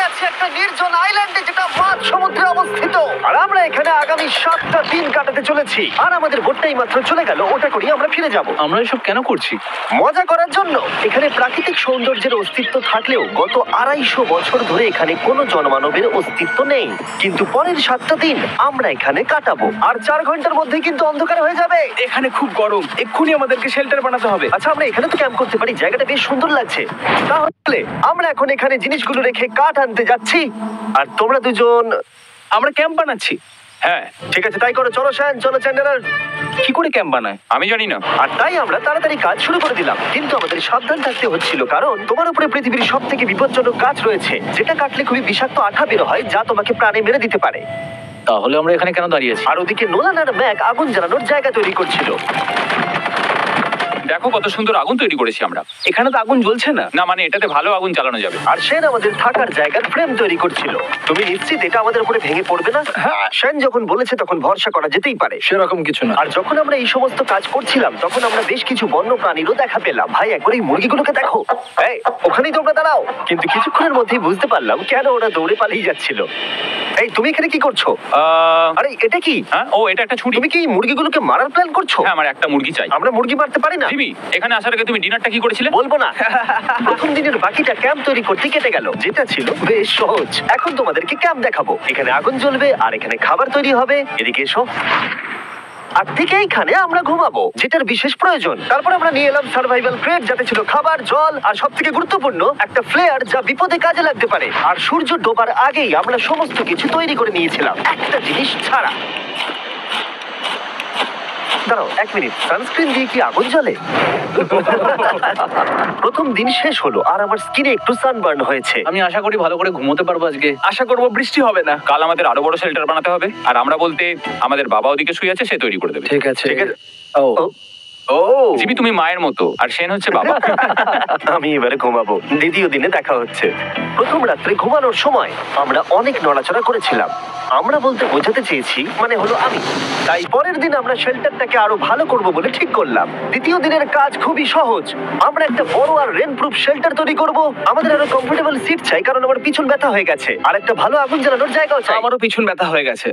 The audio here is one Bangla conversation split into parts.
আছি একটা নির্জন আইল্যান্ডে যেটা মাঝ সমুদ্রে অবস্থিত, আর আমরা এখানে আগামী 7টা দিন কাটাতে চলেছি। আর আমাদের বোটটাই মাত্র চলে গেল, ওটা করি আমরা ফিরে যাব আমরা এসব কেন করছি? মজা করার জন্য। এখানে প্রাকৃতিক সৌন্দর্যের অস্তিত্ব থাকলেও গত 250 বছর ধরে এখানে কোনো জনমানবের অস্তিত্ব নেই। কিন্তু পরের 7টা দিন আমরা এখানে কাটাবো, আর 4 ঘন্টার মধ্যেই কিন্তু অন্ধকার হয়ে যাবে। এখানে খুব গরম, এক্ষুনি আমাদেরকে শেল্টার বানাতে হবে। আচ্ছা, আমরা এখানে তো ক্যাম্প করতে পারি, জায়গাটা বেশ সুন্দর লাগছে। তাহলে আমরা এখন এখানে জিনিসগুলো রেখে কাঠ আনতে যাচ্ছি, আর তোমরা দুজন। আমরা ক্যাম্প বানাচ্ছি। হ্যাঁ, ঠিক আছে, তাই করো। চলো শ্যান, চলো চ্যান্ডেলার। কি করে ক্যাম্প বানায়? আমি জানি না। আর তাই আমরা তাড়াতাড়ি কাজ শুরু করে দিলাম, কিন্তু আমাদের সাবধান থাকতে হচ্ছিল, কারণ তোমার উপরে পৃথিবীর সব থেকে বিপজ্জনক গাছ রয়েছে, যেটা কাটলে খুবই বিষাক্ত আঠা বের হয়, যা তোমাকে প্রাণে মেরে দিতে পারে। তাহলে আমরা এখানে কেন দাঁড়িয়ে আছি? আর ওদিকে নোলান আর ম্যাক আগুন জ্বালানোর জায়গা তৈরি করছিল। দেখো কত সুন্দর আগুন তৈরি করেছি আমরা। এখানে তো আগুন জ্বলছে না। না মানে এটাতে ভালো আগুন চালানো যাবে। আর সেন আমাদের থাকার জায়গার ফ্রেম তৈরি করছিল। তুমি নিশ্চিত এটা আমাদের উপরে ভেঙে পড়বে না? সেন যখন বলেছে তখন ভরসা করা যেতেই পারে। সেরকম কিছু না। আর যখন আমরা এই সমস্ত কাজ করছিলাম তখন আমরা বেশ কিছু বন্য প্রাণীরও দেখা পেলাম। ভাই, একবার এই মুরগিগুলোকে দেখো। এই, ওখানেই তোমরা দাঁড়াও। কিন্তু কিছুক্ষণের মধ্যেই বুঝতে পারলাম কেন ওরা দৌড়ে পালিয়ে যাচ্ছিল। এই, তুমি এখানে কি করছো? আরে এটা কি? হ্যাঁ, ও এটা একটা ছুরি। তুমি কি এই মুরগিগুলোকে মারার প্ল্যান করছো? হ্যাঁ, আমার একটা মুরগি চাই। আমরা মুরগি মারতে পারি না। জিমি, এখানে আসার আগে তুমি ডিনারটা কি করেছিলে? বলবো না। প্রথম দিনের বাকিটা ক্যাম্প তৈরি করতে কেটে গেল, যেটা ছিল বেশ সহজ। এখন তোমাদেরকে ক্যাম্প দেখাবো। এখানে আগুন জ্বলবে আর এখানে খাবার তৈরি হবে। এদিকে এসো। আর ঠিক এইখানে আমরা ঘুমাবো, যেটার বিশেষ প্রয়োজন। তারপর আমরা নিয়ে এলাম সার্ভাইভাল ক্রেট, যাতে ছিল খাবার, জল আর সবথেকে গুরুত্বপূর্ণ একটা ফ্লেয়ার, যা বিপদে কাজে লাগতে পারে। আর সূর্য ডোবার আগেই আমরা সমস্ত কিছু তৈরি করে নিয়েছিলাম, একটা জিনিস ছাড়া। দাঁড়াও 1 মিনিট, সানস্ক্রিন দিয়ে কি আগুন জ্বলে? প্রথম দিন শেষ হলো আর আমার স্কিনে একটু সানবার্ন হয়েছে। আমি আশা করি ভালো করে ঘুমোতে পারবো আজকে। আশা করবো বৃষ্টি হবে না। কাল আমাদের আরো বড় শেল্টার বানাতে হবে। আর আমরা বলতে আমাদের বাবা ওদিকে শুয়ে আছে, সে তৈরি করে দেবে। ঠিক আছে। ঠিক আছে। ও ও জিমি, তুমি মায়ের মতো আর সেন হচ্ছে বাবা। আমি এবারে ঘুমাবো। দ্বিতীয় দিনে দেখা হচ্ছে। প্রথম রাত্রে ঘুমানোর সময় আমরা অনেক নড়াচড়া করেছিলাম। আমরা বলতে বোঝাতে চেয়েছি, মানে হলো আমি। তাই পরের দিন আমরা শেল্টারটাকে আরো ভালো করব বলে ঠিক করলাম। দ্বিতীয় দিনের কাজ খুবই সহজ। আমরা একটা বড় আর রেন প্রুফ শেল্টার তৈরি করব। আমাদের আরো কমফোর্টেবল সিট চাই, কারণ আমার পিছন ব্যথা হয়ে গেছে। আর একটা ভালো আগুন জ্বালানোর জায়গাও চাই। আমারও পিছন ব্যথা হয়ে গেছে।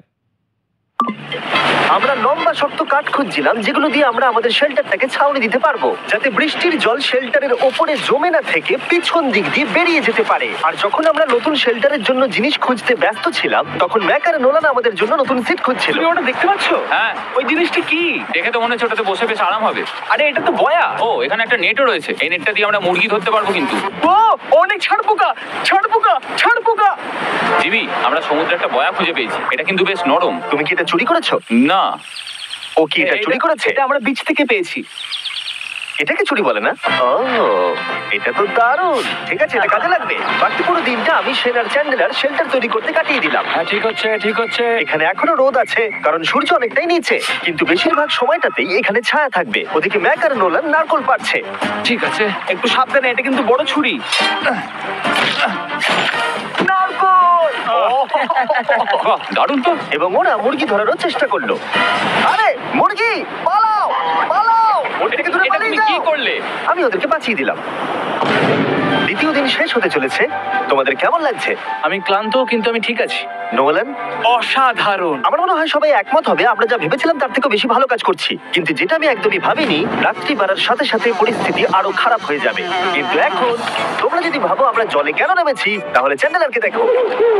আমরা লম্বা শক্ত কাঠ খুঁজছিলাম, যেগুলো দিয়ে আমরা আমাদের শেল্টারটাকে ছাউনি দিতে পারবো, যাতে বৃষ্টির জল শেল্টারের ওপরে জমে না থেকে পিছন দিক দিয়ে বেরিয়ে যেতে পারে। আর যখন আমরা নতুন শেল্টারের জন্য জিনিস খুঁজতে ব্যস্ত ছিলাম, তখন ম্যাক আর নোলান আমাদের জন্য নতুন সিট খুঁজছিল। তুমি ওটা দেখতে পাচ্ছ? হ্যাঁ, ওই জিনিসটা কি? দেখে তো মনে হচ্ছে ওটাতে বসে বেশ আরাম হবে। আরে এটা তো বয়া। ও, এখানে একটা নেটও রয়েছে। এই নেটটা দিয়ে আমরা মুরগি ধরতে পারবো। কিন্তু ও অনেক ছাড়পোকা, ছাড়পোকা, ছাড়পোকা। জিমি, আমরা সমুদ্রে একটা বয়া খুঁজে পেয়েছি। এটা কিন্তু বেশ নরম। তুমি কি এটা চুরি করেছো? না। ও কি এটা চুরি করেছে? এটা আমরা বিচ থেকে পেয়েছি। এটাকে চুরি বলে না? ও, এটা তো দারুণ। ঠিক আছে, এটা কাজে লাগবে। বাকি পুরো দিনটা আমি সেন আর চ্যান্ডেলার শেল্টার তৈরি করতে কাটিয়ে দিলাম। হ্যাঁ, ঠিক হচ্ছে, ঠিক হচ্ছে। এখানে এখনো রোদ আছে, কারণ সূর্য অনেকটাই নিচে, কিন্তু বেশিরভাগ সময়টাতেই এখানে ছায়া থাকবে। ওদিকে ম্যাক আর নোলান নারকল পাড়ছে। ঠিক আছে, একটু সাবধানে, এটা কিন্তু বড় ছুরি। নারকল! বাহ, দারুণ তো। এবং ওরা মুরগি ধরারও চেষ্টা করলো। আরে মুরগি, পালাও পালাও! ওটা থেকে দূরে এটা পালিয়ে তুমি কি যাও। করলে? আমি ওদেরকে বাঁচিয়ে দিলাম। দ্বিতীয় দিন শেষ হতে চলেছে। তোমাদের কেমন লাগছে? আমি ক্লান্ত, কিন্তু আমি ঠিক আছি। নোলান? অসাধারণ। আমার মনে হয় সবাই একমত হবে, আমরা যা ভেবেছিলাম তার থেকেও বেশি ভালো কাজ করছি। কিন্তু যেটা আমি একদমই ভাবিনি, রাত্রি বাড়ার সাথে সাথে পরিস্থিতি আরো খারাপ হয়ে যাবে। কিন্তু এখন তোমরা যদি ভাবো আমরা জলে কেন নেমেছি, তাহলে চ্যান্ডেলারকে দেখো।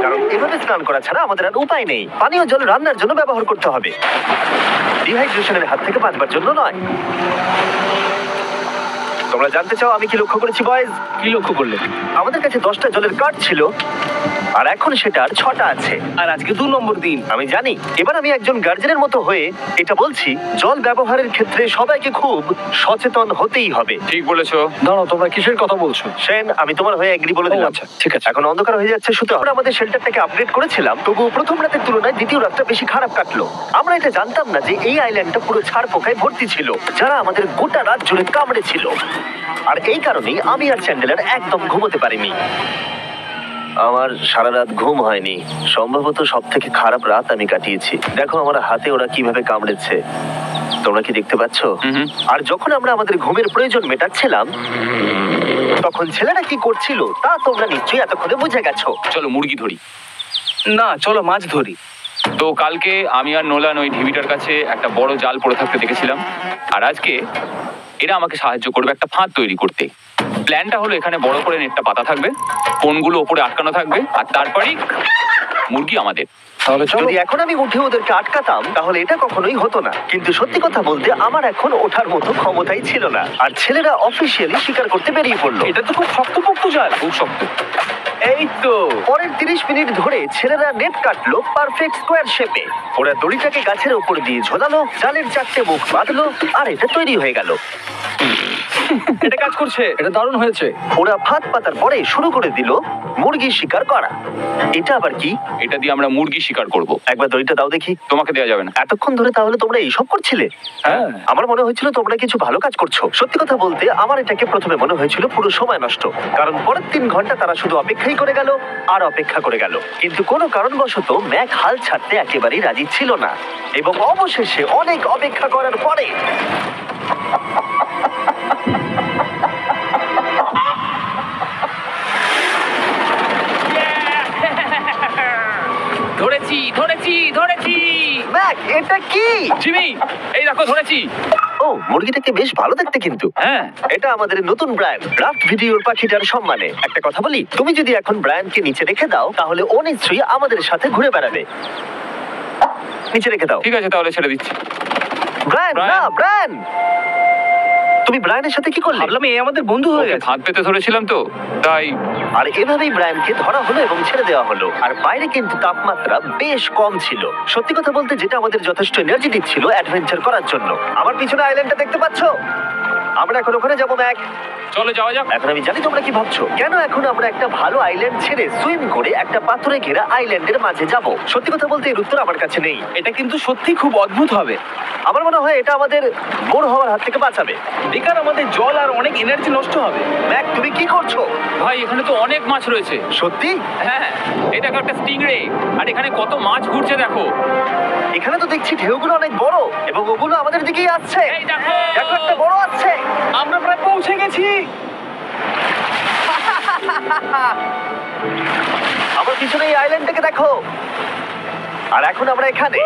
কারণ এভাবে স্নান করা ছাড়া আমাদের আর উপায় নেই। পানীয় জল রান্নার জন্য ব্যবহার করতে হবে, ডিহাইড্রেশনের হাত থেকে বাঁচবার জন্য নয়। তোমরা জানতে চাও আমি কি লক্ষ্য করেছি বয়েজ? কি লক্ষ্য করলে? আমাদের কাছে 10টা জলের কার্ড ছিল, আর এখন সেটা আর 6টা আছে। আর আজকে 2 নম্বর দিন। আমি জানি। এবার আমি একজন গার্জেনের মতো হয়ে এটা বলছি, জল ব্যবহারের ক্ষেত্রে সবাইকে খুব সচেতন হতেই হবে। ঠিক বলেছো। দাঁড়াও, তোমরা কিসের কথা বলছো? সেন, আমি তোমার হয়ে এগ্রি বলে দিলাম। আচ্ছা, ঠিক আছে। এখন অন্ধকার হয়ে যাচ্ছে, শুতে আমরা আমাদের শেল্টারটাকে আপগ্রেড করেছিলাম, তবুও প্রথম রাতের তুলনায় দ্বিতীয় রাতটা বেশি খারাপ কাটলো। আমরা এটা জানতাম না যে এই আইল্যান্ডটা পুরো ছাড় পোকায় ভর্তি ছিল, যারা আমাদের গোটা রাত জুড়ে কামড়েছিল। আর এই কারণেই আমি আর চ্যান্ডেলার একদম ঘুমোতে পারিনি। আমার সারা রাত ঘুম হয়নি। সম্ভবত সব থেকে খারাপ রাত আমি কাটিয়েছি। দেখো আমার হাতে ওরা কিভাবে কামড়েছে। তোমরা কি দেখতে পাচ্ছ? হুম। আর যখন আমরা আমাদের ঘুমের প্রয়োজন মেটাচ্ছিলাম তখন ছেলেরা কি করছিল তা তোমরা নিশ্চয়ই এতক্ষণে বুঝে গেছো। চলো মুরগি ধরি। না, চলো মাছ ধরি। তো কালকে আমি আর নোলান ওই ঢিবিটার কাছে একটা বড় জাল পড়ে থাকতে দেখেছিলাম, আর আজকে এরা আমাকে সাহায্য করবে একটা ফাঁদ তৈরি করতে। প্ল্যানটা হলো এখানে বড় করে নেটটা পাতা থাকবে, ফোনগুলো ওপরে আটকানো থাকবে, আর তারপরেই মুরগি আমাদের। তাহলে চলো। যদি এখন আমি উঠে ওদেরকে আটকাতাম তাহলে এটা কখনোই হতো না, কিন্তু সত্যি কথা বলতে আমার এখন ওঠার মতো ক্ষমতাই ছিল না। আর ছেলেরা অফিসিয়ালি স্বীকার করতে বেরিয়ে পড়লো। এটা তো খুব শক্তপোক্ত জাল। খুব শক্ত। এই তো। পরের 30 মিনিট ধরে ছেলেরা নেট কাটলো পারফেক্ট স্কোয়ার শেপে। ওরা দড়িটাকে গাছের উপর দিয়ে ঝোলালো, জালের 4টে মুখ বাঁধলো, আর এটা তৈরি হয়ে গেল। এটা কাজ করছে, এটা দারুণ হয়েছে। ওরা ফাঁদ পাতার পরে শুরু করে দিল মুরগি শিকার করা। এটা আবার কি? এটা দিয়ে আমরা মুরগি শিকার করব। একবার দড়িটা দাও দেখি। তোমাকে দেওয়া যাবে না। এতক্ষণ ধরে তাহলে তোমরা এইসব করছিলে? হ্যাঁ। আমার মনে হয়েছিল তোমরা কিছু ভালো কাজ করছো। সত্যি কথা বলতে আমার এটাকে প্রথমে মনে হয়েছিল পুরো সময় নষ্ট, কারণ পরের 3 ঘন্টা তারা শুধু অপেক্ষাই করে গেল আর অপেক্ষা করে গেল। কিন্তু কোনো কারণবশত ম্যাক হাল ছাড়তে একেবারেই রাজি ছিল না, এবং অবশেষে অনেক অপেক্ষা করার পরে ধরেছি ধরেছি ধরেছি। ম্যাক, এটা কি? জিমি, এই দেখো ধরেছি। ও, মুরগিটাকে বেশ ভালো দেখতে কিন্তু। হ্যাঁ। এটা আমাদের নতুন ব্র্যান্ড রাফট ভিডিওর পাখিটার সম্মানে। একটা কথা বলি, তুমি যদি এখন ব্র্যান্ডকে নিচে রেখে দাও তাহলে ও নিশ্চয়ই আমাদের সাথে ঘুরে বেড়াবে। নিচে রেখে দাও। ঠিক আছে, তাহলে ছেড়ে দিচ্ছি। ব্রায়ান, না ব্রায়ান, তুমি ব্রায়ানের সাথে কি করলে? ভাবলাম এই আমাদের বন্ধু হয়ে ওকে গেছে। ফাঁদ পেতে ধরেছিলাম তো তাই। আর এভাবেই ব্রায়ানকে ধরা হলো এবং ছেড়ে দেওয়া হলো। আর বাইরে কিন্তু তাপমাত্রা বেশ কম ছিল। সত্যি কথা বলতে যেটা আমাদের যথেষ্ট এনার্জি দিচ্ছিল অ্যাডভেঞ্চার করার জন্য। আমার পিছনে আইল্যান্ডটা দেখতে পাচ্ছো? আমরা এখন ওখানে যাবো ম্যাক। চলো যাওয়া যাক। এখন আমি জানি তোমরা কি ভাবছো, কেন এখন আমরা একটা ভালো আইল্যান্ড ছেড়ে সুইম করে একটা পাথরে ঘেরা আইল্যান্ডের মাঝে যাব? সত্যি কথা বলতে এর উত্তর আমার কাছে নেই। এটা কিন্তু সত্যি খুব অদ্ভুত হবে। আমার মনে হয় এটা আমাদের বোর হওয়ার হাত থেকে বাঁচাবে। বেকার আমাদের জল আর অনেক এনার্জি নষ্ট হবে। ম্যাক, তুমি কি করছো? ভাই এখানে তো অনেক মাছ রয়েছে। সত্যি? হ্যাঁ, এটা একটা স্টিংরে, আর এখানে কত মাছ ঘুরছে দেখো। এখানে তো দেখছি ঢেউগুলো অনেক বড় এবং ওগুলো আমাদের দিকেই আসছে। এই দেখো। দেখো, একটা বড় আসছে। আমরা প্রায় পৌঁছে গেছি। আমার পিছনে এই আইল্যান্ডটাকে দেখো। আর এখন আমরা এখানে।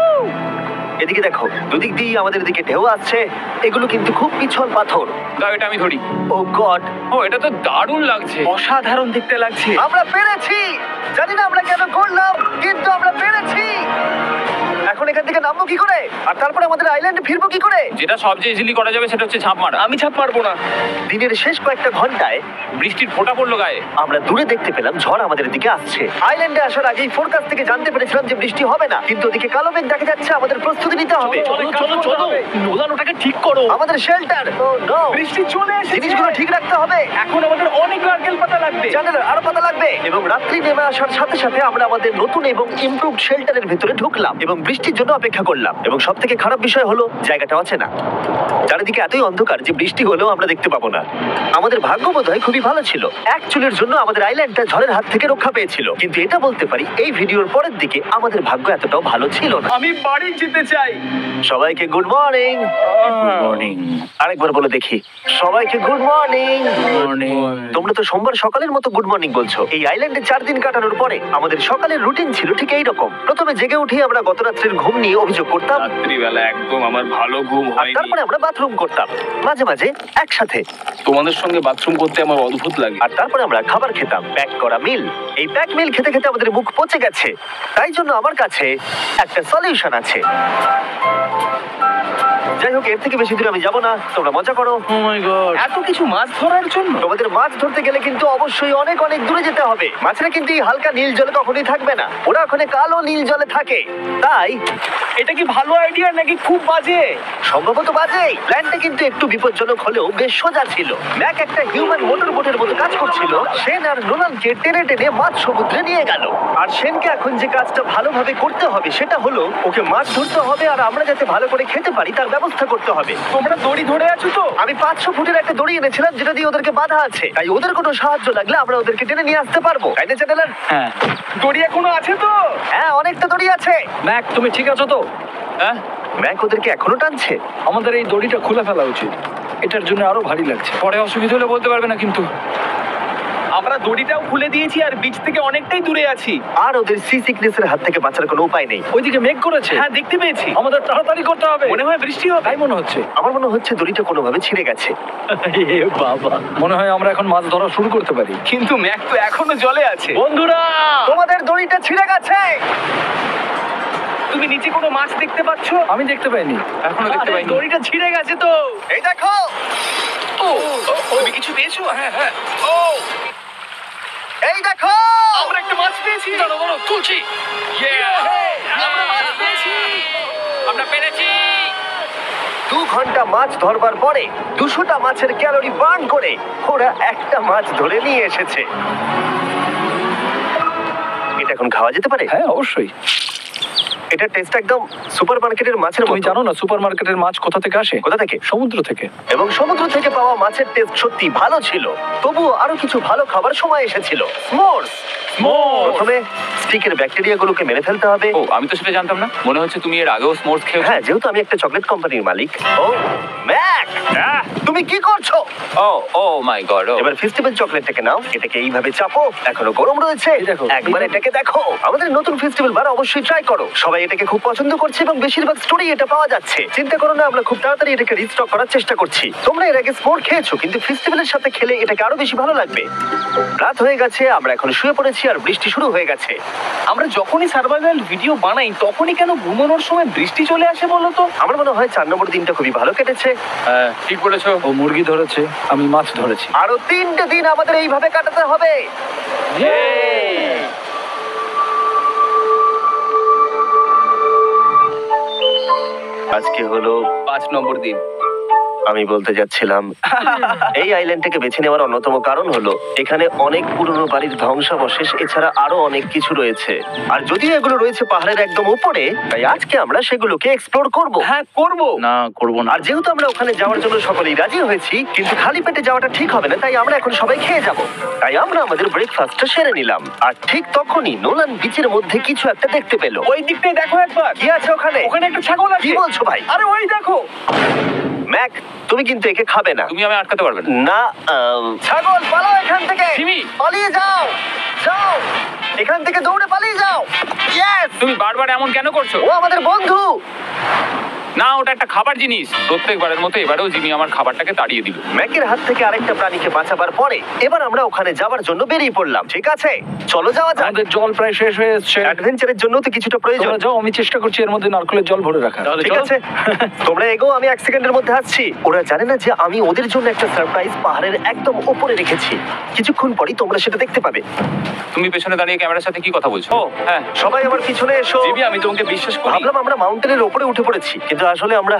এদিকে দেখো, দুদিক দিয়ে আমাদের দিকে ঢেউ আসছে। এগুলো কিন্তু খুব পিছল পাথর। দাও, এটা আমি ধরি। ও গড, ও, এটা তো দারুণ লাগছে। অসাধারণ দেখতে লাগছে। আমরা পেরেছি। জানি না আমরা কেন করলাম, কিন্তু আমরা পেরেছি। এখন এখান থেকে নামবো কি করে, আর তারপরে আমাদের আইল্যান্ডে ফিরবো কি করে? যেটা সবচেয়ে ইজিলি করা যাবে সেটা হচ্ছে ঝাঁপ মারা। আমি ছাপ মারবো না। দিনের শেষ কয়েকটা ঘন্টায় বৃষ্টির ফোঁটা পড়লো গায়ে। আমরা দূরে দেখতে পেলাম ঝড় আমাদের দিকে আসছে। আইল্যান্ডে আসার আগেই ফোরকাস্ট থেকে জানতে পেরেছিলাম যে বৃষ্টি হবে না, কিন্তু ওদিকে কালো মেঘ দেখা যাচ্ছে। আমাদের প্রস্তুতি নিতে হবে। চলো চলো চলো, নোলান ওটাকে ঠিক করো। আমাদের শেল্টার, ও নো, বৃষ্টি চলে এসেছে। জিনিসগুলো ঠিক রাখতে হবে। এখন আমাদের অনেক নারকেল পাতা লাগবে। জানেন, আরো পাতা লাগবে। এবং রাত্রি নেমে আসার সাথে সাথে আমরা আমাদের নতুন এবং ইমপ্রুভড শেল্টারের ভিতরে ঢুকলাম এবং বৃষ্টির জন্য অপেক্ষা করলাম। এবং সব থেকে খারাপ বিষয় হলো জায়গাটা অচেনা। চারিদিকে এতই অন্ধকার যে বৃষ্টি হলেও আমরা দেখতে পাবো না। আমাদের ভাগ্য বোধহয় খুবই ভালো ছিল। এক চুলের জন্য আমাদের আইল্যান্ডটা ঝড়ের হাত থেকে রক্ষা পেয়েছিল, কিন্তু এটা বলতে পারি এই ভিডিওর পরের দিকে আমাদের ভাগ্য এতটাও ভালো ছিল না। আমি বাড়ি যেতে চাই। সবাইকে গুড মর্নিং। মর্নিং। আরেকবার বলে দেখি, সবাইকে গুড মর্নিং। তোমরা তো সোমবার সকালের মতো গুড মর্নিং বলছো। এই আইল্যান্ডে 4 দিন কাটানোর পরে আমাদের সকালের রুটিন ছিল ঠিক এই রকম। প্রথমে জেগে উঠে আমরা গত রাত্রের ঘুম নিয়ে অভিযোগ করতাম, রাত্রিবেলা একদম আমার ভালো ঘুম আর হয়নি। তারপরে আমরা বাথরুম করতাম, মাঝে মাঝে একসাথে। তোমাদের সঙ্গে বাথরুম করতে আমার অদ্ভুত লাগে। আর তারপরে আমরা খাবার খেতাম, প্যাক করা মিল। এই প্যাক মিল খেতে খেতে আমাদের মুখ পচে গেছে। তাই জন্য আমার কাছে একটা সলিউশন আছে। যাই হোক, এর থেকে বেশি দূর আমি যাবো না, তোমরা মজা করো। ও মাই গড, এত কিছু মাছ ধরার জন্য? তোমাদের মাছ ধরতে গেলে কিন্তু অবশ্যই অনেক অনেক দূরে যেতে হবে। মাছেরা কিন্তু এই হালকা নীল জলে কখনোই থাকবে না, ওরা ওখানে কালো নীল জলে থাকে। তাই এটা কি ভালো আইডিয়া নাকি খুব বাজে? সম্ভবত বাজেই। প্ল্যানটা কিন্তু একটু বিপজ্জনক হলেও বেশ সোজা ছিল। ম্যাক একটা হিউম্যান মোটর বোটের মতো কাজ করছিল। শেন আর নোলানকে টেনে টেনে মাছ সমুদ্রে নিয়ে গেল। আর শেনকে এখন যে কাজটা ভালোভাবে করতে হবে সেটা হলো ওকে মাছ ধরতে হবে, আর আমরা যাতে ভালো করে খেতে পারি তার ব্যবস্থা করতে হবে। তোমরা দড়ি ধরে আছো তো? আমি 500 ফুটের একটা দড়ি এনেছিলাম যেটা দিয়ে ওদেরকে বাঁধা আছে, তাই ওদের কোনো সাহায্য লাগলে আমরা ওদেরকে টেনে নিয়ে আসতে পারবো। তাই না চ্যানেলার? হ্যাঁ। দড়ি এখনো আছে তো? হ্যাঁ, অনেকটা দড়ি আছে। ম্যাক, তুমি ঠিক আছো তো? হ্যাঁ, ম্যাক ওদেরকে এখনো টানছে। আমাদের এই দড়িটা খুলে ফেলা উচিত, এটার জন্য আরো ভারী লাগছে। পরে অসুবিধা হলে বলতে পারবে না কিন্তু। আমরা দড়িটাও খুলে দিয়েছি আর বিচ থেকে অনেকটাই দূরে আছি। আর ওদের সি সিকনেসের হাত থেকে বাঁচার কোনো উপায় নেই। ওইদিকে মেঘ করেছে। হ্যাঁ, দেখতে পেয়েছি। আমাদের তাড়াতাড়ি করতে হবে। মনে হয় বৃষ্টি হবে। তাই মনে হচ্ছে। আমার মনে হচ্ছে দড়িটা কোনোভাবে ছিঁড়ে গেছে। এ বাবা, মনে হয় আমরা এখন মাছ ধরা শুরু করতে পারি। কিন্তু ম্যাঘ তো এখনো জলে আছে। বন্ধুরা, তোমাদের দড়িটা ছিঁড়ে গেছে। তুমি নিচে কোনো মাছ দেখতে পাচ্ছ? আমি দেখতে পাইনি। এখনো দেখতে পাইনি। দড়িটা ছিঁড়ে গেছে তো। এই দেখো। তুমি কিছু পেয়েছো? হ্যাঁ হ্যাঁ। ও, এই দেখো। আমরা একটা মাছ পেয়েছি। দাঁড়াও দাঁড়াও, তুলছি। আমরা মাছ পেয়েছি। আমরা পেরেছি। 2 ঘন্টা মাছ ধরবার পরে 200টা মাছের ক্যালোরি বার্ন করে ওরা একটা মাছ ধরে নিয়ে এসেছে। এটা এখন খাওয়া যেতে পারে? হ্যাঁ, অবশ্যই। এটা টেস্ট একদম সুপারমার্কেটের মাছের তুমি মতো। জানো না সুপারমার্কেটের মাছ কোথা থেকে আসে? কোথা থেকে? সমুদ্র থেকে। এবং সমুদ্র থেকে পাওয়া মাছের টেস্ট সত্যি ভালো ছিল। তবুও আরো কিছু ভালো খাবার সময় এসেছিল। স্মোর্স। প্রথমে স্টিকের ব্যাকটেরিয়াগুলোকে মেরে ফেলতে হবে। ও, আমি তো সেটা জানতাম না। মনে হচ্ছে তুমি এর আগেও স্মোর্স খেয়েছো। হ্যাঁ, যেহেতু আমি একটা চকলেট কোম্পানির মালিক। ও ম্যাক, তুমি কি করছো? ও ও মাই গড। এবার ফেস্টিভ্যাল চকলেটটাকে নাও, এটাকে এইভাবে চাপো। এখনো গরম রয়েছে। এই দেখো। একবার এটাকে দেখো। আমাদের নতুন ফেস্টিভ্যাল বার অবশ্যই ট্রাই করো। সবাই এটাকে খুব পছন্দ করছে এবং বেশিরভাগ স্টোরি এটা পাওয়া যাচ্ছে। চিন্তা করো না, আমরা খুব তাড়াতাড়ি এটাকে রিস্টক করার চেষ্টা করছি। তোমরা এর আগে স্পোর্ট খেয়েছো, কিন্তু ফেস্টিভ্যালের সাথে খেলে এটাকে আরো বেশি ভালো লাগবে। রাত হয়ে গেছে, আমরা এখন শুয়ে পড়েছি আর বৃষ্টি শুরু হয়ে গেছে। আমরা যখনই সার্ভাইভাল ভিডিও বানাই তখনই কেন ঘুমানোর সময় বৃষ্টি চলে আসে বলো তো? আমার মনে হয় 4 নম্বর দিনটা খুবই ভালো কেটেছে। হ্যাঁ, ঠিক বলেছো। ও মুরগি ধরেছে, আমি মাছ ধরেছি। আরো 3টে দিন আমাদের এইভাবে কাটাতে হবে। আজকে হলো 5 নম্বর দিন। আমি বলতে যাচ্ছিলাম এই আইল্যান্ডটাকে বেছে নেওয়ার অন্যতম কারণ হলো এখানে অনেক পুরনো বাড়ির ধ্বংসাবশেষ, এছাড়া আরো অনেক কিছু রয়েছে। আর যদিও এগুলো রয়েছে পাহাড়ের একদম উপরে, তাই আজকে আমরা সেগুলোকে এক্সপ্লোর করব। হ্যাঁ, করব। না, করব না। আর যেহেতু আমরা ওখানে যাওয়ার জন্য সকলেই রাজি হয়েছি, কিন্তু খালি পেটে যাওয়াটা ঠিক হবে না, তাই আমরা এখন সবাই খেয়ে যাব। তাই আমরা আমাদের ব্রেকফাস্টটা সেরে নিলাম। আর ঠিক তখনই নোলান বিচের মধ্যে কিছু একটা দেখতে পেল। ওই দিকটাই দেখো একবার। কি আছে ওখানে? ওখানে একটা ছাগল আছে। কি বলছো ভাই? আরে ওই দেখো। ম্যাক, তুমি কিন্তু একে খাবে না। তুমি আমি আটকাতে পারবে না। না, ছাগল পালাও এখান থেকে। জিমি! পালিয়ে যাও, যাও এখান থেকে, দৌড়ে পালিয়ে যাও। ইয়েস! তুমি বারবার এমন কেন করছো? ও আমাদের বন্ধু। না, ওটা একটা খাবার জিনিস। প্রত্যেকবারের মতো এবারেও জিমি আমার খাবারটাকে তাড়িয়ে দিল। ম্যাকের হাত থেকে আরেকটা প্রাণীকে বাঁচাবার পরে এবার আমরা ওখানে যাওয়ার জন্য বেরিয়ে পড়লাম। ঠিক আছে, চলো যাওয়া যাক। আমাদের জল প্রায় শেষ হয়ে এসেছে। অ্যাডভেঞ্চারের জন্য তো কিছুটা প্রয়োজন। তোমরা যাও, আমি চেষ্টা করছি এর মধ্যে নারকেলের জল ভরে রাখা। ঠিক আছে, তোমরা এগো, আমি 1 সেকেন্ডের মধ্যে আসছি। ওরা জানে না যে আমি ওদের জন্য একটা সারপ্রাইজ পাহাড়ের একদম উপরে রেখেছি। কিছুক্ষণ পরেই তোমরা সেটা দেখতে পাবে। তুমি পেছনে দাঁড়িয়ে ক্যামেরার সাথে কি কথা বলছো? ও হ্যাঁ, সবাই আমার পিছনে এসো। জিমি, আমি তোমাকে বিশ্বাস করি। ভাবলাম আমরা মাউন্টেনের উপরে উঠে পড়েছি, কিন্তু আসলে আমরা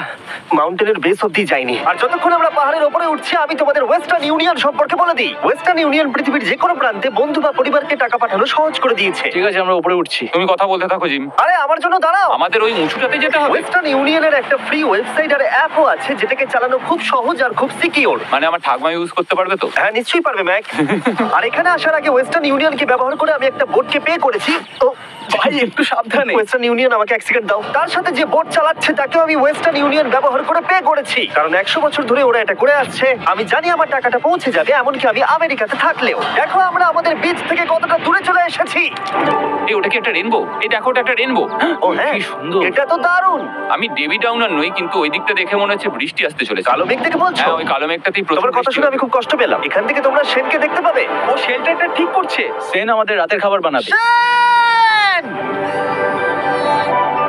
মাউন্টেনের বেস অব্দি যাইনি। আর যতক্ষণ আমরা পাহাড়ের উপরে উঠছি, আমি তোমাদের ওয়েস্টার্ন ইউনিয়ন সম্পর্কে বলে দিই। ওয়েস্টার্ন ইউনিয়ন পৃথিবীর যে কোনো প্রান্তে বন্ধু বা পরিবারকে টাকা পাঠানো সহজ করে দিয়েছে। ঠিক আছে, আমরা উপরে উঠছি। তুমি কথা বলতে থাকো জিম। আরে আমার জন্য দাঁড়াও। আমাদের ওই উঁচুটাতে যেতে হবে। ওয়েস্টার্ন ইউনিয়নের একটা ফ্রি ওয়েবসাইট আর অ্যাপও আছে, যেটাকে চালানো খুব সহজ আর খুব সিকিউর। মানে আমার ঠাকমা ইউজ করতে পারবে তো? হ্যাঁ, নিশ্চয়ই পারবে ম্যাক। আর এখানে আসার আগে ওয়েস্টার্ন ইউনিয়নকে ব্যবহার করে আমি একটা বোটকে পে করেছি। তো ভাই, একটু সাবধানে। ওয়েস্টার্ন ইউনিয়ন আমাকে 1 সেকেন্ড দাও। তার সাথে যে বোট চালাচ্ছে তাকেও আমি ওয়েস্টার্ন ইউনিয়ন ব্যবহার করে পে করেছি, কারণ 100 বছর ধরে ওরা এটা করে আসছে। আমি জানি আমার টাকাটা পৌঁছে যাবে, এমনকি আমি আমেরিকাতে থাকলেও। দেখো আমরা আমাদের বিচ থেকে কতটা দূরে চলে এসেছি। এই ওটা কি একটা রেনবো? এই দেখো, ওটা একটা রেনবো। ও হ্যাঁ, কি সুন্দর। এটা তো দারুণ। আমি ডেভি ডাউনার নই, কিন্তু ওই দিকটা দেখে মনে হচ্ছে বৃষ্টি আসতে চলেছে। কালো মেঘ থেকে বলছো? হ্যাঁ, ওই কালো মেঘটাতেই প্রথম তোমার কথা বৃষ্টি শুনে হবে। আমি খুব কষ্ট পেলাম। এখান থেকে তোমরা সেনকে দেখতে পাবে। ও শেল্টারটা ঠিক করছে। সেন আমাদের রাতের খাবার বানাবে। সেন!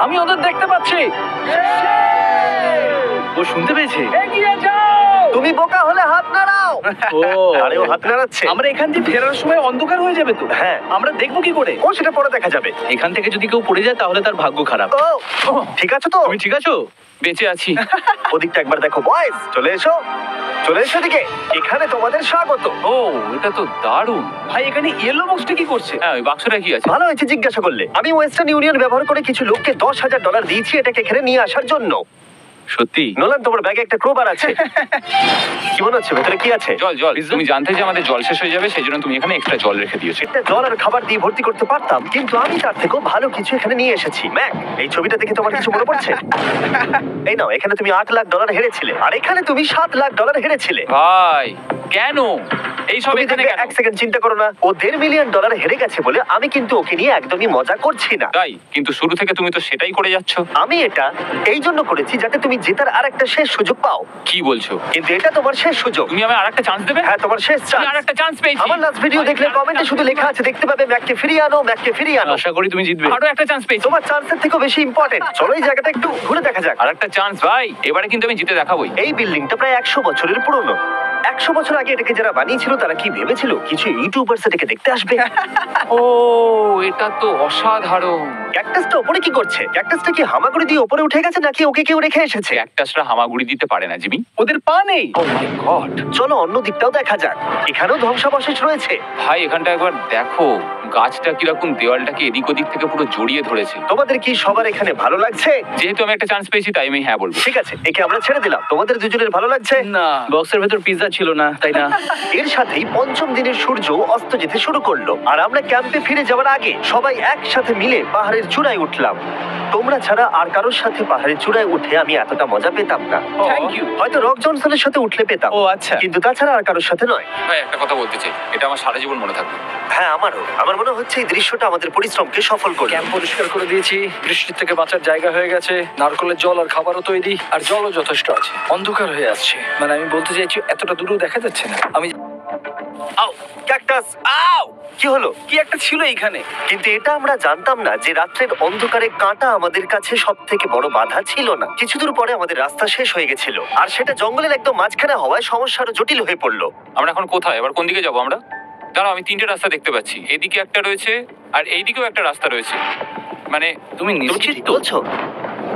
আমি ওদের দেখতে পাচ্ছি। ও শুনতে পেয়েছে। এগিয়ে যাও। তুমি বোকা হলে হাত নাড়াও। ও, আরে ও হাত নাড়াচ্ছে। আমরা এখান দিয়ে ফেরার সময় অন্ধকার হয়ে যাবে তো। হ্যাঁ। আমরা দেখবো কি করে? ও সেটা পরে দেখা যাবে। এখান থেকে যদি কেউ পড়ে যায় তাহলে তার ভাগ্য খারাপ। ও ঠিক আছে তো? তুমি ঠিক আছো? বেঁচে আছি। ওদিকটা একবার দেখো বয়েজ, চলে এসো, চলে এসো দিকে। এখানে তোমাদের স্বাগত। ও, এটা তো দারুণ। ভাই, এখানে ইয়েলো বক্সটা কি করছে? হ্যাঁ, ওই বাক্সটা কি আছে? ভালো হয়েছে জিজ্ঞাসা করলে। আমি ওয়েস্টার্ন ইউনিয়ন ব্যবহার করে কিছু লোককে $10,000 দিয়েছি এটাকে এখানে নিয়ে আসার জন্য। সত্যি? নোলান, তোমার ব্যাগে একটা ক্রোবার আছে। কি মনে হচ্ছে ভেতরে কি আছে? জল জল তুমি জানতে যে আমাদের জল শেষ হয়ে যাবে সেই জন্য তুমি এখানে এক্সট্রা জল রেখে দিয়েছো। এটা জল আর খাবার দিয়ে ভর্তি করতে পারতাম, কিন্তু আমি তার থেকেও ভালো কিছু এখানে নিয়ে এসেছি। ম্যাক, এই ছবিটা দেখে তোমার কিছু মনে পড়ছে? এই নাও, এখানে তুমি $8 লাখ হেরেছিলে, আর এখানে তুমি $7 লাখ হেরেছিলে। ভাই কেন এই সব তুমি এখানে দেখবে, কেন? এক সেকেন্ড চিন্তা করো না, ও $1.5 মিলিয়ন হেরে গেছে বলে আমি কিন্তু ওকে নিয়ে একদমই মজা করছি না। তাই কিন্তু শুরু থেকে তুমি তো সেটাই করে যাচ্ছ। আমি এটা এই জন্য করেছি যাতে তুমি জেতার আর একটা শেষ সুযোগ পাও, কি বলছো? কিন্তু এটা তোমার শেষ সুযোগ। তুমি আমায় আরেকটা চান্স দেবে? হ্যাঁ, তোমার শেষ আমি চান্স। আরেকটা চান্স পেয়েছি। আমার লাস্ট ভিডিও দেখলে কমেন্টে শুধু লেখা আছে, দেখতে পাবে ম্যাককে ফিরিয়ে আনো, ম্যাককে ফিরিয়ে আনো। আশা করি তুমি জিতবে। আরো একটা চান্স পেয়েছি। তোমার চান্সের থেকেও বেশি ইম্পর্টেন্ট। চলো এই জায়গাটা একটু ঘুরে দেখা যাক। আর একটা চান্স ভাই, এবারে কিন্তু আমি জিতে দেখাবোই। এই বিল্ডিংটা প্রায় 100 বছরের পুরনো। 100 বছর আগে এটাকে যারা বানিয়েছিল তারা কি ভেবেছিল কিছু ইউটিউবার্স এটাকে দেখতে আসবে? ও এটা তো অসাধারণ। ক্যাকটাসটা উপরে কি করছে? ক্যাকটাসটা কি হামাগুড়ি দিয়ে উপরে উঠে গেছে নাকি ওকে কেউ রেখে এসেছে? ক্যাকটাসরা হামাগুড়ি দিতে পারে না জিমি। ওদের পা নেই। ও মাই গড! চলো অন্য দিকটাও দেখা যাক। এখানেও ধ্বংসাবশেষ রয়েছে। ভাই এখানটা একবার দেখো, গাছটা কিরকম দেওয়ালটাকে এদিক ওদিক থেকে পুরো জড়িয়ে ধরেছে। তোমাদের কি সবার এখানে ভালো লাগছে? যেহেতু আমি একটা চান্স পেয়েছি তাই আমি হ্যাঁ বলবো। ঠিক আছে, একে আমরা ছেড়ে দিলাম। তোমাদের দুজনের ভালো লাগছে? না, বক্সের ভেতর পিৎজা ছিল না, তাই না? এর সাথেই পঞ্চম দিনের সূর্য অস্ত যেতে শুরু করলো, আর আমরা ক্যাম্পে ফিরে যাওয়ার আগে সবাই একসাথে মিলে পাহাড়ের চূড়ায় উঠলাম। তোমরা ছাড়া আর কারোর সাথে পাহাড়ের চূড়ায় উঠে আমি এতটা মজা পেতাম না। Thank you. হয়তো রক জনসনের সাথে উঠলে পেতাম, ও আচ্ছা। কিন্তু তাছাড়া আর কারোর সাথে নয়। ভাই একটা কথা বলতে চাই, এটা আমার সারা জীবন মনে থাকবে। হ্যাঁ, আমারও। আমার মনে হচ্ছে এই দৃশ্যটা আমাদের পরিশ্রমকে সফল করবে। ক্যাম্প পরিষ্কার করে দিয়েছি, বৃষ্টির থেকে বাঁচার জায়গা হয়ে গেছে, নারকেলের জল আর খাবারও তৈরি, আর জলও যথেষ্ট আছে। অন্ধকার হয়ে আসছে, মানে আমি বলতে চাইছি এতটা দূরেও দেখা যাচ্ছে না। আমি আও, ক্যাকটাস! আও! কি হলো? কি একটা ছিল এইখানে। কিন্তু এটা আমরা জানতাম না যে রাত্রের অন্ধকারে কাঁটা আমাদের কাছে সব থেকে বড় বাধা ছিল না। কিছু দূর পরে আমাদের রাস্তা শেষ হয়ে গেছিল, আর সেটা জঙ্গলের একদম মাঝখানে হওয়ায় সমস্যা আরো জটিল হয়ে পড়লো। আমরা এখন কোথায়, এবার কোন দিকে যাবো আমরা? দাঁড়াও, আমি তিনটে রাস্তা দেখতে পাচ্ছি। এদিকে একটা রয়েছে আর এইদিকেও একটা রাস্তা রয়েছে। মানে তুমি তুমি নিশ্চিত ঠিক তো? বলছো?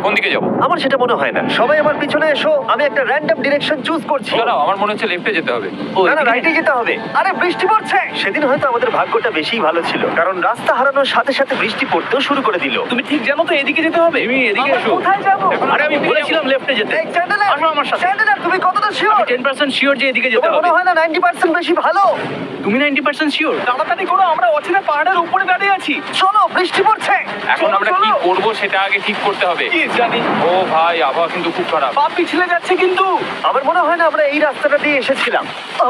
কোন দিকে যাবো? আমার সেটা মনে হয় না। সবাই আমার পিছনে এসো, আমি একটা র্যান্ডম ডিরেকশন চুজ করছি। দাঁড়াও, আমার মনে হচ্ছে লেফটে যেতে হবে। ও, না না, এদিকে? রাইটে যেতে হবে। আরে বৃষ্টি পড়ছে। সেদিন হয়তো আমাদের ভাগ্যটা বেশিই ভালো ছিল, কারণ রাস্তা হারানোর সাথে সাথে বৃষ্টি পড়তেও শুরু করে দিল। তুমি ঠিক জানো তো এদিকে যেতে হবে? তুমি এদিকে আমরা এসো। কোথায় যাবো? আরে আমি বলেছিলাম লেফটে যেতে। এই চ্যান্ডেলার, আসো আমার সাথে। চ্যান্ডেলার, তুমি কতটা শিওর? 10% শিওর যে এদিকে যেতে তোমার হবে। মনে হয় না 90% বেশি ভালো? তুমি 90% শিওর? তাড়াতাড়ি করো, আমরা অচেনা পাহাড়ের উপরে দাঁড়িয়ে আছি। চলো, বৃষ্টি পড়ছে। এখন চলো, আমরা কি চলো। করব সেটা আগে ঠিক করতে হবে। কি জানি, ও ভাই, আবহাওয়া কিন্তু খুব খারাপ। পা পিছলে যাচ্ছে কিন্তু। আমার মনে হয় না আমরা এই রাস্তাটা দিয়ে এসেছিলাম। ও,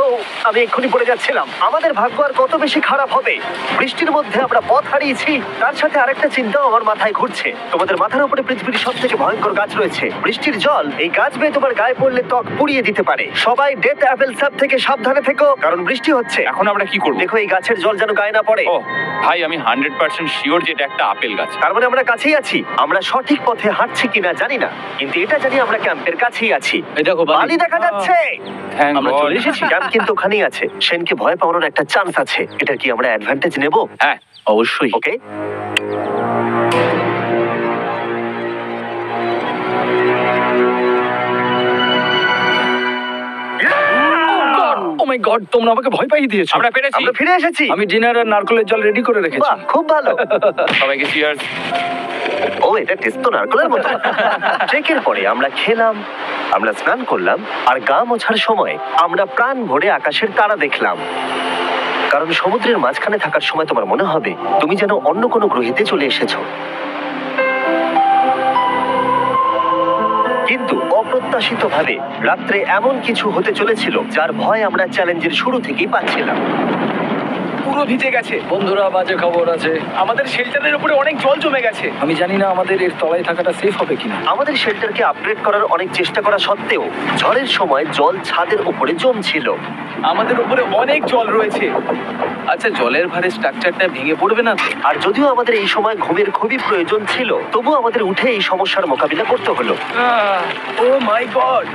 আমি এক্ষুনি পড়ে যাচ্ছিলাম। আমাদের ভাগ্য আর কত বেশি খারাপ হবে। বৃষ্টির মধ্যে আমরা পথ হারিয়েছি, তার সাথে আরেকটা চিন্তাও আমার মাথায় ঘুরছে। তোমাদের মাথার উপরে পৃথিবীর সব থেকে ভয়ঙ্কর গাছ রয়েছে। বৃষ্টির জল এই গাছ বেয়ে তোমার গায়ে পড়লে ত্বক পুড়িয়ে দিতে পারে। সবাই ডেথ অ্যাপেল সাপ থেকে সাবধানে থেকো, কারণ বৃষ্টি হচ্ছে। এখন আমরা কি করব? দেখো, এই গাছের জল যেন গায়ে না পড়ে। ও ভাই, আমি 100% শিওর যে এটা একটা আপেল গাছ। তার মানে আমরা কাছেই আছি। আমরা সঠিক পথে হাঁটছি কিনা জানি না, কিন্তু এটা জানি আমরা ক্যাম্পের কাছেই আছি। এই দেখো বালি দেখা যাচ্ছে। Thank আমরা God. চলে এসেছি। ক্যাম্প কিন্তু ওখানেই আছে। সেনকে ভয় পাওয়ানোর একটা চান্স আছে। এটা কি আমরা অ্যাডভান্টেজ নেব? হ্যাঁ, অবশ্যই। ওকে। ও মাই গড, তোমরা আমাকে ভয় পাইয়ে দিয়েছো। আমরা পেরেছি। আমরা ফিরে এসেছি। আমি ডিনার আর নারকেলের জল রেডি করে রেখেছি। বাহ, খুব ভালো। সবাইকে চিয়ার্স। ও, এটা টেস্ট তো নারকেলের মতো। ট্রেকের পরে আমরা খেলাম, আমরা স্নান করলাম, আর গা মোছার সময় আমরা প্রাণ ভরে আকাশের তারা দেখলাম। কারণ সমুদ্রের মাঝখানে থাকার সময় তোমার মনে হবে তুমি যেন অন্য কোনো গ্রহেতে চলে এসেছো। কিন্তু অপ্রত্যাশিতভাবে রাত্রে এমন কিছু হতে চলেছিল যার ভয় আমরা চ্যালেঞ্জের শুরু থেকেই পাচ্ছিলাম। পুরো ভিজে গেছে। বন্ধুরা, বাজে খবর আছে। আমাদের শেল্টারের উপরে অনেক জল জমে গেছে। আমি জানি না আমাদের এর তলায় থাকাটা সেফ হবে কিনা। আমাদের শেল্টারকে আপগ্রেড করার অনেক চেষ্টা করা সত্ত্বেও ঝড়ের সময় জল ছাদের উপরে জমছিল। আমাদের উপরে অনেক জল রয়েছে। আচ্ছা, জলের ভারে স্ট্রাকচারটা ভেঙে পড়বে না তো? আর যদিও আমাদের এই সময় ঘুমের খুবই প্রয়োজন ছিল, তবুও আমাদের উঠে এই সমস্যার মোকাবিলা করতে হলো। ও মাই গড,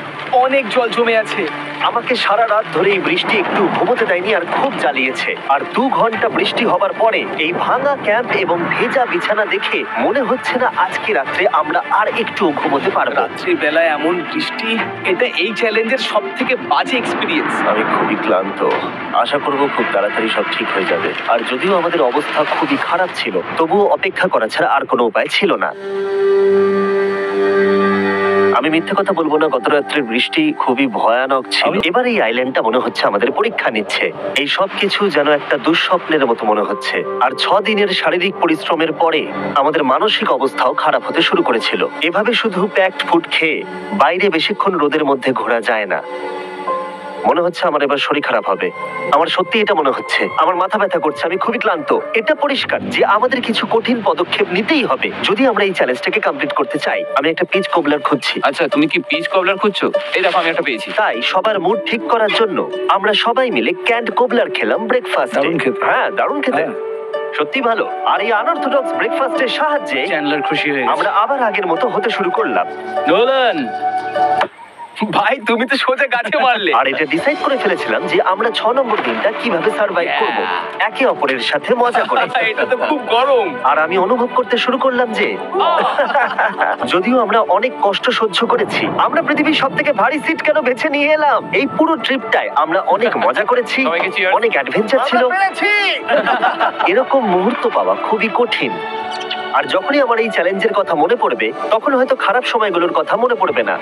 অনেক জল জমে আছে। আমাকে সারা রাত ধরে এই বৃষ্টি একটু ঘুমোতে দেয়নি আর খুব জ্বালিয়েছে। আর 2 ঘন্টা বৃষ্টি হবার পরে এই ভাঙা ক্যাম্প এবং ভেজা বিছানা দেখে মনে হচ্ছে না আজকে রাত্রে আমরা আর একটু ঘুমোতে পারবো। রাত্রি বেলায় এমন বৃষ্টি, এটা এই চ্যালেঞ্জের সব থেকে বাজে এক্সপিরিয়েন্স। আমি খুবই ক্লান্ত। আশা করব খুব তাড়াতাড়ি সব ঠিক হয়ে যাবে। আর যদিও আমাদের অবস্থা খুবই খারাপ ছিল, তবুও অপেক্ষা করা ছাড়া আর কোনো উপায় ছিল না। আমি মিথ্যে কথা বলবো না, গত রাত্রের বৃষ্টি খুবই ভয়ানক ছিল। এবার এই আইল্যান্ডটা মনে হচ্ছে আমাদের পরীক্ষা নিচ্ছে। এই সব কিছু যেন একটা দুঃস্বপ্নের মতো মনে হচ্ছে। আর 6 দিনের শারীরিক পরিশ্রমের পরে আমাদের মানসিক অবস্থাও খারাপ হতে শুরু করেছিল। এভাবে শুধু প্যাকড ফুড খেয়ে বাইরে বেশিক্ষণ রোদের মধ্যে ঘোরা যায় না। মনে হচ্ছে আমার এবার শরীর খারাপ হবে। আমার সত্যি এটা মনে হচ্ছে। আমার মাথা ব্যথা করছে, আমি খুবই ক্লান্ত। এটা পরিষ্কার যে আমাদের কিছু কঠিন পদক্ষেপ নিতেই হবে যদি আমরা এই চ্যালেঞ্জটাকে কমপ্লিট করতে চাই। আমি একটা পিচ কোবলার খুঁজছি। আচ্ছা, তুমি কি পিচ কবলার খুঁজছো? এই দেখো, আমি একটা পেয়েছি। তাই সবার মুড ঠিক করার জন্য আমরা সবাই মিলে ক্যান্ড কোবলার খেলাম ব্রেকফাস্টে। দারুণ খেতে। হ্যাঁ, দারুণ খেতে। হ্যাঁ। সত্যি ভালো। আর এই আনঅর্থোডক্স ব্রেকফাস্টের সাহায্যে চ্যান্ডলার খুশি হয়ে গেছে। আমরা আবার আগের মতো হতে শুরু করলাম। নোলান, ভাই, তুমি তো সোজা গাছে মারলে। আর এটা ডিসাইড করে ফেলেছিলাম যে আমরা 6 নম্বর দিনটা কিভাবে সার্ভাইভ করব, একে অপরের সাথে মজা করে। এটা তো খুব গরম। আর আমি অনুভব করতে শুরু করলাম যে যদিও আমরা অনেক কষ্ট সহ্য করেছি, আমরা পৃথিবীর সব থেকে ভারী সিট কেন বেছে নিয়ে এলাম। এই পুরো ট্রিপটায় আমরা অনেক মজা করেছি, সবাইকে cheers। অনেক অ্যাডভেঞ্চার ছিল। এরকম মুহূর্ত পাওয়া খুবই কঠিন। আর যখনই আমার এই চ্যালেঞ্জের কথা মনে পড়বে, তখন হয়তো খারাপ সময়গুলোর কথা মনে পড়বে না,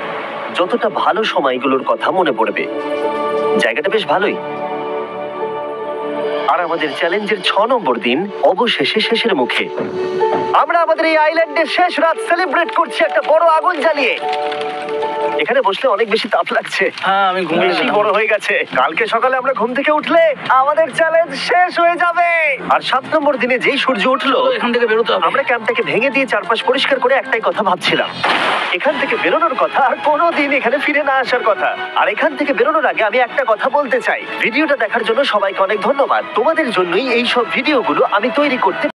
যতটা ভালো সময়গুলোর কথা মনে পড়বে। জায়গাটা বেশ ভালোই। আর আমাদের চ্যালেঞ্জের 6 নম্বর দিন অবশেষে শেষের মুখে। আমরা আমাদের এই আইল্যান্ডের শেষ রাত সেলিব্রেট করছি একটা বড় আগুন জ্বালিয়ে। এখানে বসলে অনেক বেশি তাপ লাগছে। হ্যাঁ, আমি ঘুমিয়ে বেশি গেলাম। বড় হয়ে গেছে। কালকে সকালে আমরা ঘুম থেকে উঠলে আমাদের চ্যালেঞ্জ শেষ হয়ে যাবে। আর 7 নম্বর দিনে যেই সূর্য উঠলো, চলো, এখান থেকে বেরোতে হবে। আমরা ক্যাম্পটাকে ভেঙে দিয়ে চারপাশ পরিষ্কার করে একটাই কথা ভাবছিলাম, এখান থেকে বেরোনোর কথা আর কোনোদিন এখানে ফিরে না আসার কথা। আর এখান থেকে বেরোনোর আগে আমি একটা কথা বলতে চাই, ভিডিওটা দেখার জন্য সবাইকে অনেক ধন্যবাদ। তোমাদের জন্যই এই সব ভিডিওগুলো আমি তৈরি করতে